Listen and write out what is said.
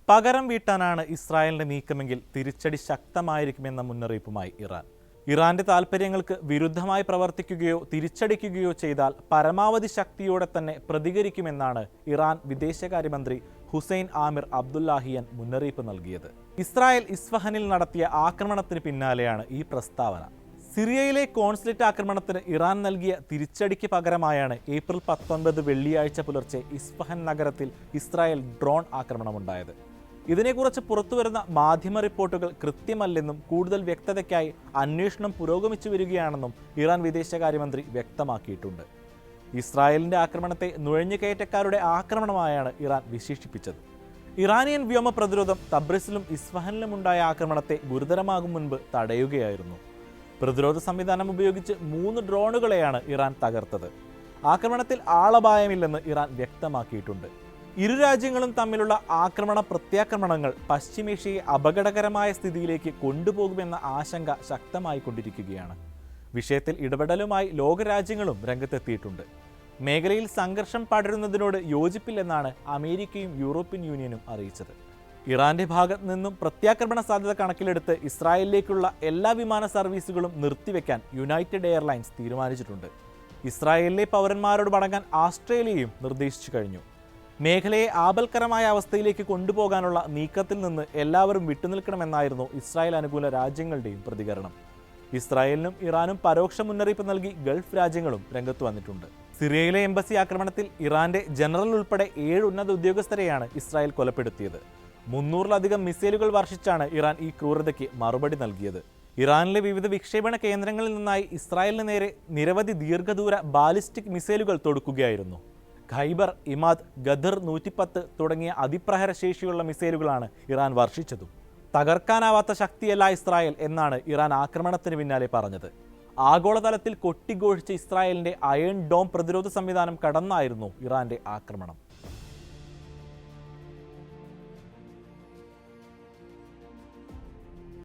പകരം വീട്ടാനാണ് ഇസ്രായേലിന്റെ നീക്കമെങ്കിൽ തിരിച്ചടി ശക്തമായിരിക്കുമെന്ന മുന്നറിയിപ്പുമായി ഇറാൻ. ഇറാന്റെ താൽപ്പര്യങ്ങൾക്ക് വിരുദ്ധമായി പ്രവർത്തിക്കുകയോ തിരിച്ചടിക്കുകയോ ചെയ്താൽ പരമാവധി ശക്തിയോടെ തന്നെ പ്രതികരിക്കുമെന്നാണ് ഇറാൻ വിദേശകാര്യമന്ത്രി ഹുസൈൻ ആമിർ അബ്ദുല്ലാഹിയൻ മുന്നറിയിപ്പ് നൽകിയത്. ഇസ്രായേൽ ഇസ്ഫഹാനിൽ നടത്തിയ ആക്രമണത്തിന് പിന്നാലെയാണ് ഈ പ്രസ്താവന. സിറിയയിലെ കോൺസുലേറ്റ് ആക്രമണത്തിന് ഇറാൻ നൽകിയ തിരിച്ചടിക്ക് പകരമായാണ് ഏപ്രിൽ 19 വെള്ളിയാഴ്ച പുലർച്ചെ ഇസ്ഫഹാൻ നഗരത്തിൽ ഇസ്രായേൽ ഡ്രോൺ ആക്രമണമുണ്ടായത്. ഇതിനെക്കുറിച്ച് പുറത്തുവരുന്ന മാധ്യമ റിപ്പോർട്ടുകൾ കൃത്യമല്ലെന്നും കൂടുതൽ വ്യക്തതയ്ക്കായി അന്വേഷണം പുരോഗമിച്ചു വരികയാണെന്നും ഇറാൻ വിദേശകാര്യമന്ത്രി വ്യക്തമാക്കിയിട്ടുണ്ട്. ഇസ്രായേലിന്റെ ആക്രമണത്തെ നുഴഞ്ഞുകയറ്റക്കാരുടെ ആക്രമണമായാണ് ഇറാൻ വിശേഷിപ്പിച്ചത്. ഇറാനിയൻ വ്യോമ പ്രതിരോധം തബ്രിസിലും ഇസ്ഫഹാനിലുമുണ്ടായ ആക്രമണത്തെ ഗുരുതരമാകും മുൻപ് തടയുകയായിരുന്നു. പ്രതിരോധ സംവിധാനം ഉപയോഗിച്ച് 3 ഡ്രോണുകളെയാണ് ഇറാൻ തകർത്തത്. ആക്രമണത്തിൽ ആളപായമില്ലെന്ന് ഇറാൻ വ്യക്തമാക്കിയിട്ടുണ്ട്. ഇരു രാജ്യങ്ങളും തമ്മിലുള്ള ആക്രമണ പ്രത്യാക്രമണങ്ങൾ പശ്ചിമേഷ്യയെ അപകടകരമായ സ്ഥിതിയിലേക്ക് കൊണ്ടുപോകുമെന്ന ആശങ്ക ശക്തമായിക്കൊണ്ടിരിക്കുകയാണ്. വിഷയത്തിൽ ഇടപെടലുമായി ലോകരാജ്യങ്ങളും രംഗത്തെത്തിയിട്ടുണ്ട്. മേഖലയിൽ സംഘർഷം പടരുന്നതിനോട് യോജിപ്പില്ലെന്നാണ് അമേരിക്കയും യൂറോപ്യൻ യൂണിയനും അറിയിച്ചത്. ഇറാന്റെ ഭാഗത്ത് നിന്നും പ്രത്യാക്രമണ സാധ്യത കണക്കിലെടുത്ത് ഇസ്രായേലിലേക്കുള്ള എല്ലാ വിമാന സർവീസുകളും നിർത്തിവെക്കാൻ യുണൈറ്റഡ് എയർലൈൻസ് തീരുമാനിച്ചിട്ടുണ്ട്. ഇസ്രായേലിലെ പൗരന്മാരോട് മടങ്ങാൻ ഓസ്ട്രേലിയയും നിർദ്ദേശിച്ചു കഴിഞ്ഞു. മേഖലയെ ആപൽക്കരമായ അവസ്ഥയിലേക്ക് കൊണ്ടുപോകാനുള്ള നീക്കത്തിൽ നിന്ന് എല്ലാവരും വിട്ടുനിൽക്കണമെന്നായിരുന്നു ഇസ്രായേൽ അനുകൂല രാജ്യങ്ങളുടെയും പ്രതികരണം. ഇസ്രായേലിനും ഇറാനും പരോക്ഷ മുന്നറിയിപ്പ് നൽകി ഗൾഫ് രാജ്യങ്ങളും രംഗത്ത് വന്നിട്ടുണ്ട്. സിറിയയിലെ എംബസി ആക്രമണത്തിൽ ഇറാന്റെ ജനറൽ ഉൾപ്പെടെ 7 ഉന്നത ഉദ്യോഗസ്ഥരെയാണ് ഇസ്രായേൽ കൊലപ്പെടുത്തിയത്. 300-ലധികം മിസൈലുകൾ വർഷിച്ചാണ് ഇറാൻ ഈ ക്രൂരതയ്ക്ക് മറുപടി നൽകിയത്. ഇറാനിലെ വിവിധ വിക്ഷേപണ കേന്ദ്രങ്ങളിൽ നിന്നായി ഇസ്രായേലിന് നേരെ നിരവധി ദീർഘദൂര ബാലിസ്റ്റിക് മിസൈലുകൾ തൊടുക്കുകയായിരുന്നു. ഖൈബർ, ഇമാദ്, ഗദർ 110 തുടങ്ങിയ അതിപ്രഹര ശേഷിയുള്ള മിസൈലുകളാണ് ഇറാൻ വർഷിച്ചതും. തകർക്കാനാവാത്ത ശക്തിയല്ല ഇസ്രായേൽ എന്നാണ് ഇറാൻ ആക്രമണത്തിന് പിന്നാലെ പറഞ്ഞത്. ആഗോളതലത്തിൽ കൊട്ടിഘോഷിച്ച ഇസ്രായേലിന്റെ അയൺ ഡോം പ്രതിരോധ സംവിധാനം കടന്നായിരുന്നു ഇറാന്റെ ആക്രമണം.